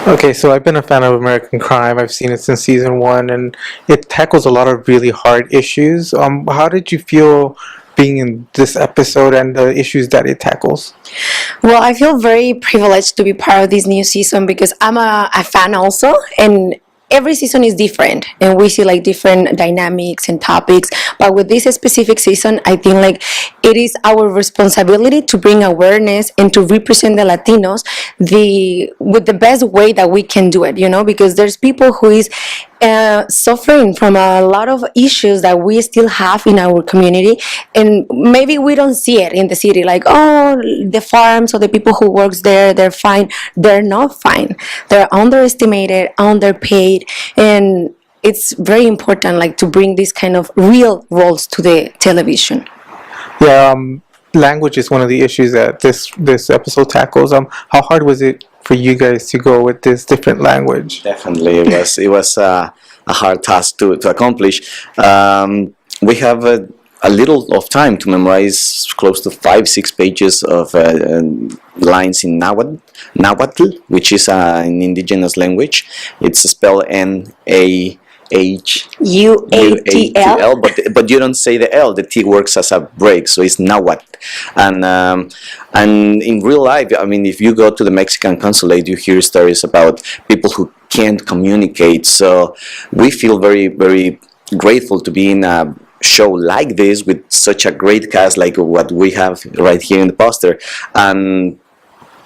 Okay, so I've been a fan of American Crime. I've seen it since season one, and it tackles a lot of really hard issues. How did you feel being in this episode and the issues that it tackles? Well, I feel very privileged to be part of this new season because I'm a fan also, and every season is different and we see like different dynamics and topics, but with this specific season I think like it is our responsibility to bring awareness and to represent the Latinos the with the best way that we can do it, because there's people who is suffering from a lot of issues that we still have in our community, and maybe we don't see it in the city, like, oh, the farms or the people who works there, they're fine. They're not fine. They're underestimated, underpaid, and it's very important like to bring these kind of real roles to the television. Yeah, language is one of the issues that this episode tackles. How hard was it for you guys to go with this different language? Definitely, it was a hard task to accomplish. We have a little of time to memorize close to 5-6 pages of lines in Nahuatl, which is an indigenous language. It's spelled Nahuatl, UATL. but you don't say the L. The T works as a break, so it's Nahuatl. And in real life, I mean, if you go to the Mexican consulate, you hear stories about people who can't communicate. So we feel very, very grateful to be in a show like this with such a great cast like what we have right here in the poster, and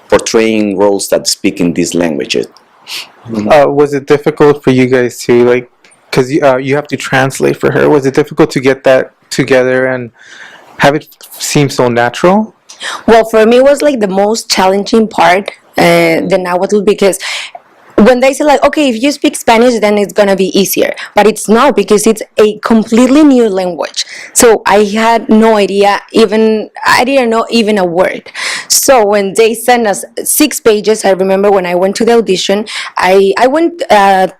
portraying roles that speak in these languages. Was it difficult for you guys to like, because you have to translate for her? Was it difficult to get that together and have it seem so natural? Well, for me, it was like the most challenging part, the Nahuatl, because when they say like, okay, if you speak Spanish, then it's gonna be easier, but it's not, because it's a completely new language. So I had no idea, even I didn't know even a word. So when they sent us 6 pages, I remember when I went to the audition, I went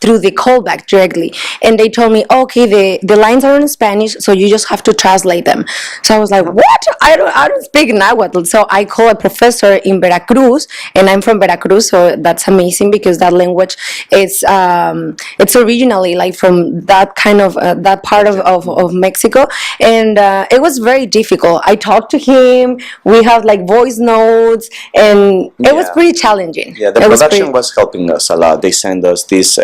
through the callback directly, and they told me, okay, the lines are in Spanish, so you just have to translate them. So I was like, what? I don't speak Nahuatl. So I called a professor in Veracruz, and I'm from Veracruz, so that's amazing because that language is it's originally like from that kind of that part of Mexico, and it was very difficult. I talked to him. We have like voice notes, and it was pretty challenging. Yeah, the production was helping us a lot. They sent us this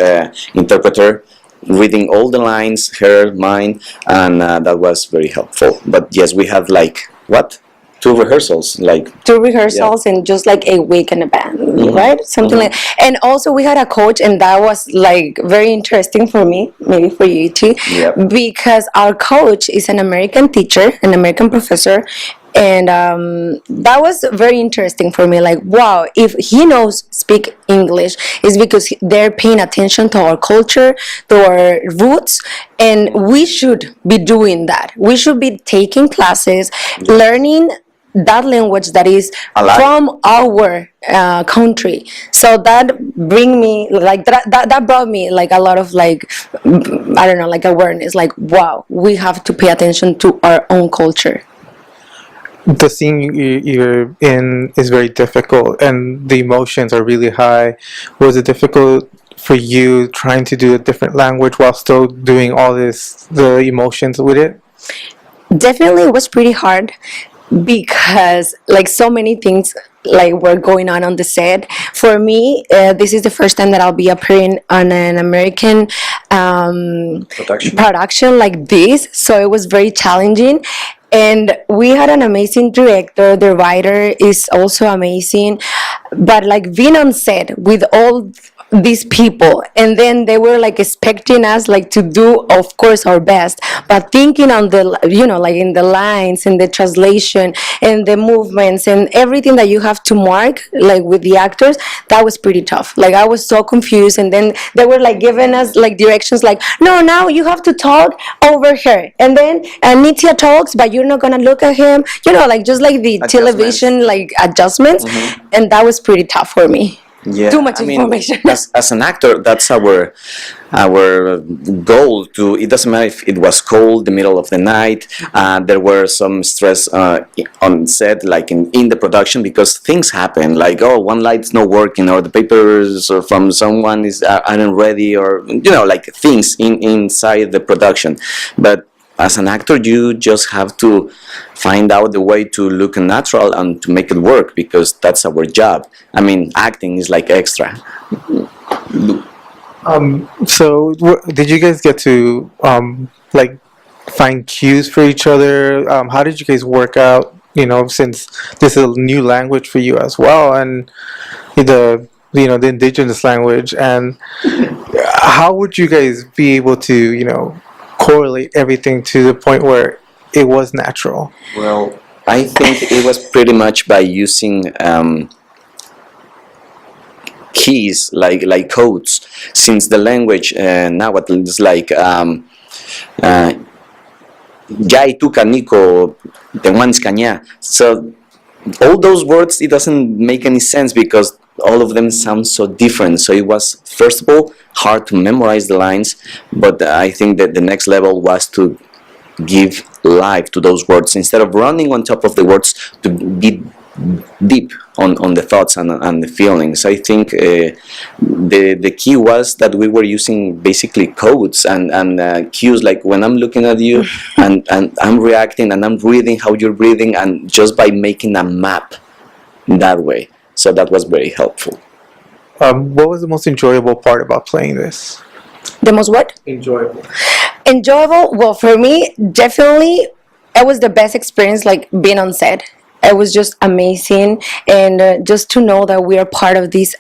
interpreter reading all the lines, her, mine, and that was very helpful. But yes, we had like what? Two rehearsals and just like a week in a band, right? Something like. And also we had a coach, and that was like very interesting for me, maybe for you too, because our coach is an American teacher, an American professor. And that was very interesting for me, like, wow, if he knows speak English, it's because they're paying attention to our culture, to our roots, and we should be doing that. We should be taking classes, learning that language that is from our country. So that bring me like that brought me like a lot of like, I don't know, like awareness, like, wow, we have to pay attention to our own culture. The scene you're in is very difficult, and the emotions are really high. Was it difficult for you trying to do a different language while still doing all the emotions with it? Definitely, it was pretty hard because like so many things like were going on the set. For me, this is the first time that I'll be appearing on an American production like this, so it was very challenging. And we had an amazing director. The writer is also amazing, but like being on set with all these people, and then they were like expecting us like to do of course our best, but thinking on the like in the lines and the translation and the movements and everything that you have to mark like with the actors, that was pretty tough. Like I was so confused, and then they were like giving us like directions like, no, now you have to talk over here, and then Nitya talks but you're not gonna look at him, like just like the television like adjustments. And that was pretty tough for me. Yeah, too much I mean, information. as an actor, that's our goal. To it doesn't matter if it was cold, the middle of the night. There were some stress on set, like in the production, because things happen. Like, oh, one light's not working, or the papers or from someone is aren't ready, or like things inside the production. But as an actor, you just have to find out the way to look natural and to make it work, because that's our job. I mean, acting is like extra. So, did you guys get to like find cues for each other? How did you guys work out? Since this is a new language for you as well, and the indigenous language, and how would you guys be able to correlate everything to the point where it was natural? Well, I think it was pretty much by using keys, like codes, since the language Nahuatl is like Yay tu canico, tehuanscaña. So all those words, it doesn't make any sense because all of them sound so different. So it was, first of all, hard to memorize the lines, but I think that the next level was to give life to those words instead of running on top of the words, to be deep on the thoughts and the feelings. I think the key was that we were using basically codes and cues, like when I'm looking at you and I'm reacting and I'm reading how you're breathing, and just by making a map that way. So that was very helpful. What was the most enjoyable part about playing this? The most what? Enjoyable. Enjoyable? Well, for me, definitely, it was the best experience, like being on set. It was just amazing, and just to know that we are part of this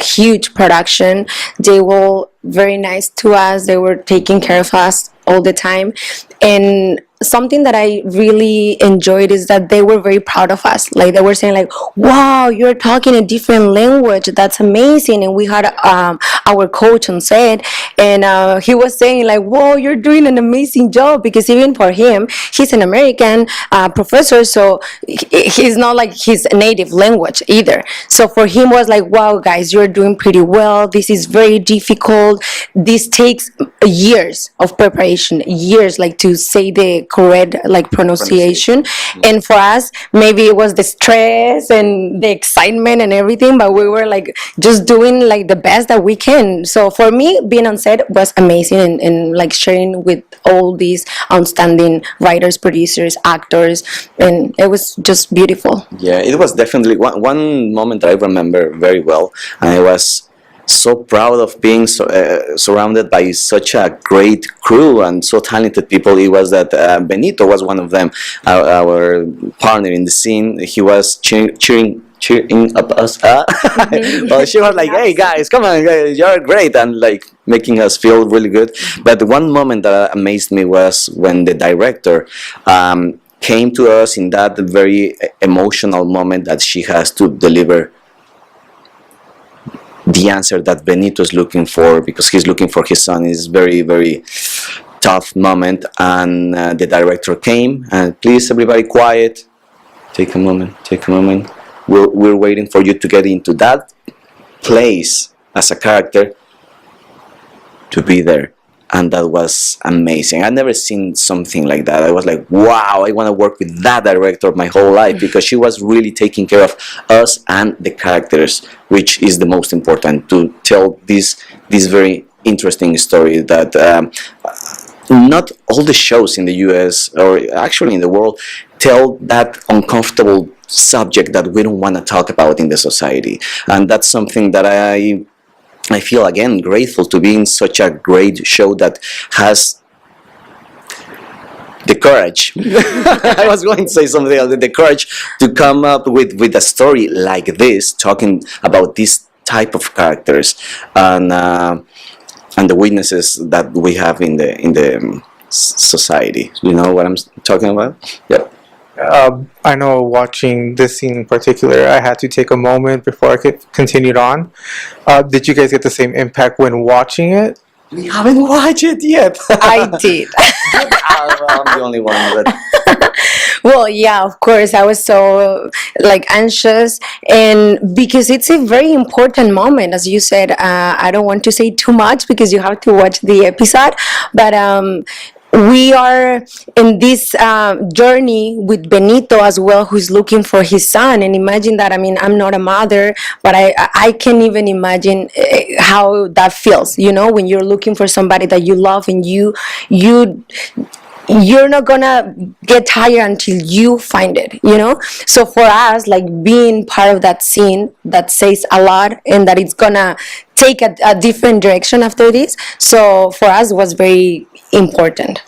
huge production. They were very nice to us. They were taking care of us all the time, and something that I really enjoyed is that they were very proud of us. Like, they were saying like, wow, you're talking a different language, that's amazing. And we had our coach on set, and he was saying like, whoa, you're doing an amazing job, because even for him, he's an American professor, so he's not like his native language either. So for him was like, wow, guys, you're doing pretty well, this is very difficult, this takes years of preparation, years, like to say the correct like pronunciation. And for us, maybe it was the stress and the excitement and everything, but we were like just doing like the best that we can. So for me, being on set was amazing, and like sharing with all these outstanding writers, producers, actors, and it was just beautiful. Yeah, it was definitely one moment I remember very well, and I was so proud of being surrounded by such a great crew and so talented people. It was that Benito was one of them, our partner in the scene. He was cheering up us. Well, she was like, "Hey guys, come on, guys, you're great," and like making us feel really good. But one moment that amazed me was when the director came to us in that very emotional moment that she has to deliver the answer that Benito is looking for, because he's looking for his son. Is very, very tough moment, and the director came and, please everybody quiet, take a moment, we're waiting for you to get into that place as a character, to be there. And that was amazing. I'd never seen something like that. I was like, wow, I want to work with that director my whole life, because she was really taking care of us and the characters, which is the most important, to tell this very interesting story that not all the shows in the US, or actually in the world, tell that uncomfortable subject that we don't want to talk about in the society. And that's something that I feel, again, grateful to be in such a great show that has the courage. I was going to say something else. The courage to come up with a story like this, talking about this type of characters and the weaknesses that we have in the society. You know what I'm talking about? Yeah. I know watching this scene in particular, I had to take a moment before I could continue on. Did you guys get the same impact when watching it? We haven't watched it yet. I did. I'm the only one. But Well, yeah, of course. I was so like anxious, and because it's a very important moment, as you said. I don't want to say too much because you have to watch the episode, but we are in this journey with Benito as well, who's looking for his son. And imagine that. I mean, I'm not a mother, but I can even imagine how that feels. You know, when you're looking for somebody that you love, and you're not gonna get tired until you find it, you know. So for us, like being part of that scene, that says a lot, and that it's gonna take a different direction after this, so for us was very important.